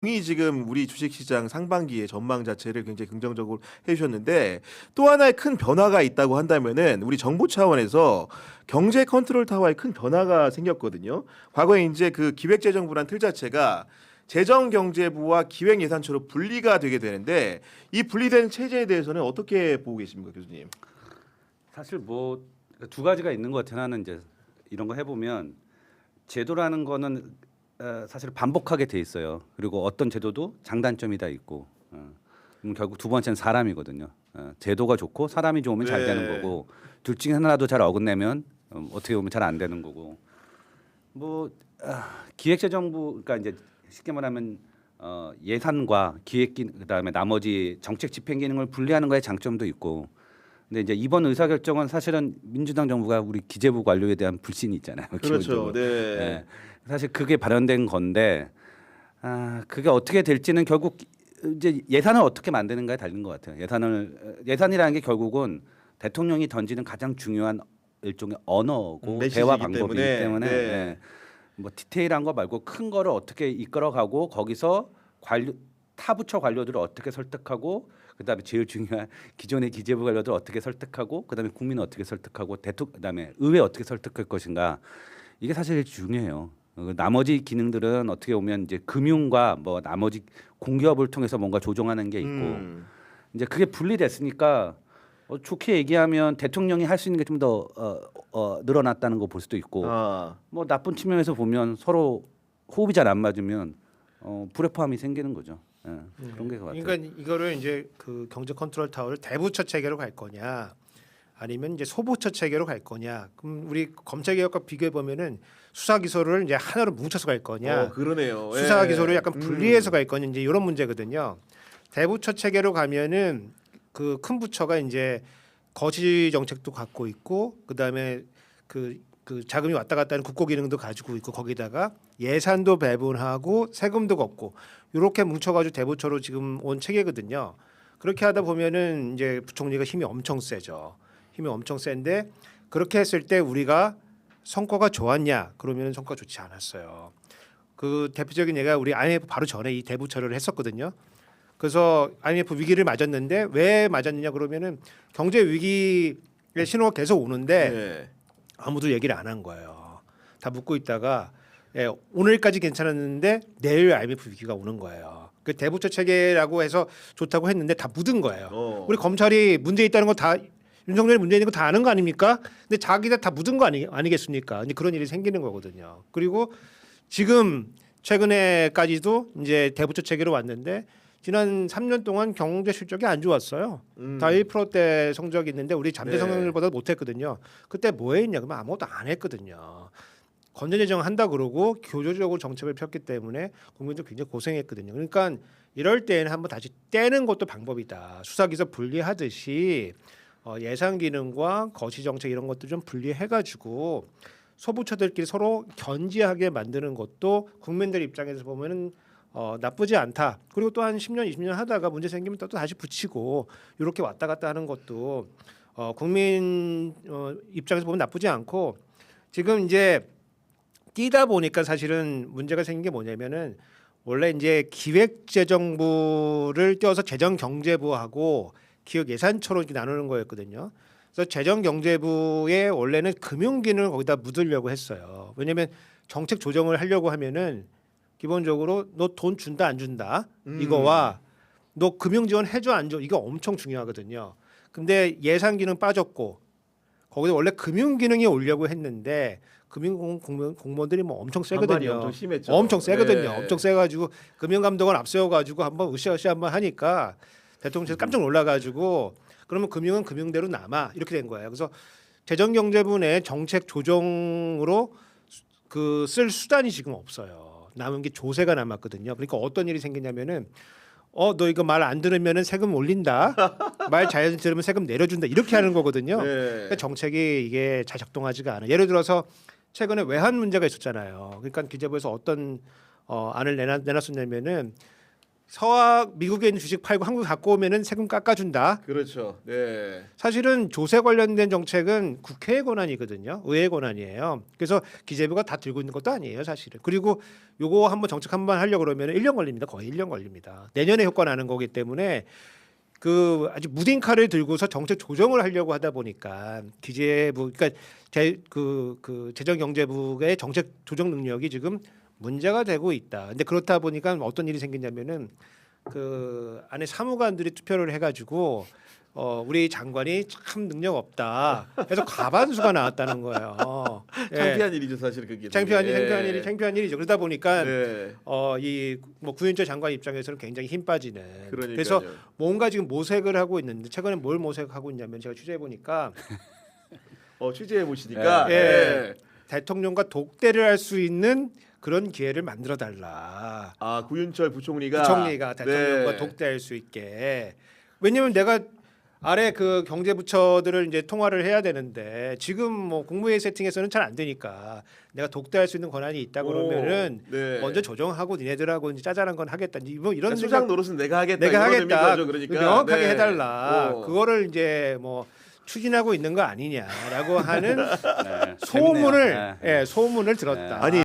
이 지금 우리 주식시장 상반기의 전망 자체를 굉장히 긍정적으로 해주셨는데 또 하나의 큰 변화가 있다고 한다면은 우리 정부 차원에서 경제 컨트롤 타워에 큰 변화가 생겼거든요. 과거에 이제 그 기획재정부란 틀 자체가 재정경제부와 기획예산처로 분리가 되게 되는데 이 분리된 체제에 대해서는 어떻게 보고 계십니까, 교수님? 사실 뭐 두 가지가 있는 것 같아요. 하나는 이제 이런 거 해보면 제도라는 거는 사실 반복하게 돼 있어요. 그리고 어떤 제도도 장단점이 다 있고 그럼 결국 두 번째는 사람이거든요. 제도가 좋고 사람이 좋으면 잘 되는 네. 거고 둘 중에 하나라도 잘 어긋내면 어떻게 보면 잘 안 되는 거고 뭐 기획재정부 그러니까 이제 쉽게 말하면 예산과 기획기 그다음에 나머지 정책 집행 기능을 분리하는 거에 장점도 있고 근데 이제 이번 의사결정은 사실은 민주당 정부가 우리 기재부 관료에 대한 불신이 있잖아요. 그렇죠. 기본적으로. 네. 예. 사실 그게 발현된 건데 그게 어떻게 될지는 결국 이제 예산을 어떻게 만드는가에 달린 것 같아요. 예산이라는 게 결국은 대통령이 던지는 가장 중요한 일종의 언어고 대화 메시지이기 방법이기 때문에 네. 예. 뭐 디테일한 거 말고 큰 거를 어떻게 이끌어가고 거기서 타 부처 관료들을 어떻게 설득하고 그다음에 제일 중요한 기존의 기재부 관료들 어떻게 설득하고 그다음에 국민을 어떻게 설득하고 그다음에 의회 어떻게 설득할 것인가 이게 사실 중요해요. 나머지 기능들은 어떻게 보면 이제 금융과 뭐 나머지 공기업을 통해서 뭔가 조정하는 게 있고 이제 그게 분리됐으니까 좋게 얘기하면 대통령이 할 수 있는 게 좀 더 늘어났다는 거 볼 수도 있고 아. 뭐 나쁜 측면에서 보면 서로 호흡이 잘 안 맞으면 불협화음이 생기는 거죠. 예, 그런 게 같아요. 그러니까 이거를 이제 그 경제 컨트롤 타워를 대부처 체계로 갈 거냐, 아니면 이제 소부처 체계로 갈 거냐. 그럼 우리 검찰 개혁과 비교해 보면은 수사 기소를 이제 하나로 뭉쳐서 갈 거냐, 그러네요. 수사 예. 기소를 약간 분리해서 갈 거냐, 이제 이런 문제거든요. 대부처 체계로 가면은 그 큰 부처가 이제 거시 정책도 갖고 있고, 그다음에 그 자금이 왔다 갔다 하는 국고 기능도 가지고 있고, 거기다가 예산도 배분하고 세금도 걷고, 이렇게 뭉쳐가지고 대부처로 지금 온 체계거든요. 그렇게 하다 보면은 이제 부총리가 힘이 엄청 세죠. 힘이 엄청 센데 그렇게 했을 때 우리가 성과가 좋았냐? 그러면 성과 가 좋지 않았어요. 그 대표적인 예가 우리 IMF 바로 전에 이 대부처를 했었거든요. 그래서 IMF 위기를 맞았는데 왜 맞았느냐 그러면은 경제 위기의 신호가 계속 오는데 네. 아무도 얘기를 안 한 거예요. 다 묻고 있다가 오늘까지 괜찮았는데 내일 IMF 위기가 오는 거예요. 그 대부처 체계라고 해서 좋다고 했는데 다 묻은 거예요. 우리 검찰이 문제 있다는 거 다 윤석열이 문제 있는 거 다 아는 거 아닙니까? 근데 자기가 다 묻은 거 아니겠습니까? 이제 그런 일이 생기는 거거든요. 그리고 지금 최근에까지도 이제 대부처 체계로 왔는데 지난 3년 동안 경제 실적이 안 좋았어요. 다 1%대 성적이 있는데 우리 잠재 성장률보다 못했거든요. 그때 뭐 했냐? 그러면 아무것도 안 했거든요. 건전재정 한다 그러고 교조적으로 정책을 폈기 때문에 국민들 굉장히 고생했거든요. 그러니까 이럴 때는 한번 다시 떼는 것도 방법이다. 수사기소 분리하듯이 예산 기능과 거시 정책 이런 것도 좀 분리해가지고 소부처들끼리 서로 견지하게 만드는 것도 국민들 입장에서 보면은 나쁘지 않다. 그리고 또 한 10년, 20년 하다가 문제 생기면 또 다시 붙이고 이렇게 왔다 갔다 하는 것도 국민 입장에서 보면 나쁘지 않고 지금 이제 뛰다 보니까 사실은 문제가 생긴 게 뭐냐면은 원래 이제 기획재정부를 떼어서 재정경제부하고 기획예산처로 이렇게 나누는 거였거든요. 그래서 재정경제부에 원래는 금융기능을 거기다 묻으려고 했어요. 왜냐하면 정책 조정을 하려고 하면은 기본적으로 너 돈 준다 안 준다 이거와 너 금융 지원 해줘 안 줘 이거 엄청 중요하거든요. 근데 예산 기능 빠졌고 거기서 원래 금융 기능이 오려고 했는데 금융 공무원들이 뭐 엄청 반발이 세거든요. 엄청 심했죠. 엄청 세거든요. 네. 엄청 세가지고 금융감독원 앞세워가지고 한번 으쌰으쌰 한번 하니까 대통령께서 깜짝 놀라가지고 그러면 금융은 금융대로 남아 이렇게 된 거예요. 그래서 재정경제부 내 정책 조정으로 그 쓸 수단이 지금 없어요. 남은 게 조세가 남았거든요. 그러니까 어떤 일이 생기냐면은 너 이거 말 안 들으면은 세금 올린다. 말 잘 들으면 세금 내려준다. 이렇게 하는 거거든요. 네. 그러니까 정책이 이게 잘 작동하지가 않아. 예를 들어서 최근에 외환 문제가 있었잖아요. 그러니까 기재부에서 어떤 안을 내놨었냐면은 서학 미국에 있는 주식 팔고 한국 갖고 오면은 세금 깎아준다. 그렇죠. 네. 사실은 조세 관련된 정책은 국회의 권한이거든요. 의회 권한이에요. 그래서 기재부가 다 들고 있는 것도 아니에요, 사실은. 그리고 요거 한번 정책 한번 하려고 그러면 1년 걸립니다. 거의 1년 걸립니다. 내년에 효과 나는 거기 때문에 그 아주 무딘 칼을 들고서 정책 조정을 하려고 하다 보니까 기재부 그러니까 재정경제부의 정책 조정 능력이 지금 문제가 되고 있다. 근데 그렇다 보니까 어떤 일이 생기냐면은 그 안에 사무관들이 투표를 해가지고 우리 장관이 참 능력 없다. 해서 과반수가 나왔다는 거예요. 예. 창피한 일이죠, 사실 그게. 창피한 네. 창피한 일이죠. 그러다 보니까 네. 이뭐 구윤철 장관 입장에서는 굉장히 힘 빠지는. 그러니까요. 그래서 뭔가 지금 모색을 하고 있는데 최근에 뭘 모색하고 있냐면 제가 취재해 보니까 취재해 보시니까 네. 예. 대통령과 독대를 할 수 있는 그런 기회를 만들어 달라. 아, 구윤철 부총리가 대통령과 네. 독대할 수 있게. 왜냐면 내가 아래 그 경제부처들을 이제 통화를 해야 되는데 지금 뭐 국무회의 세팅에서는 잘 안 되니까 내가 독대할 수 있는 권한이 있다 그러면은 네. 먼저 조정하고 니네들하고 이제 짜잘한 건 하겠다. 뭐 이런 수장 노릇은 내가 하겠다. 내가 이런 하겠다. 의미인 거죠, 그러니까. 명확하게 네. 해달라. 그거를 이제 뭐 추진하고 있는 거 아니냐라고 하는 네, 소문을 재밌네요. 네. 소문을 들었다. 아니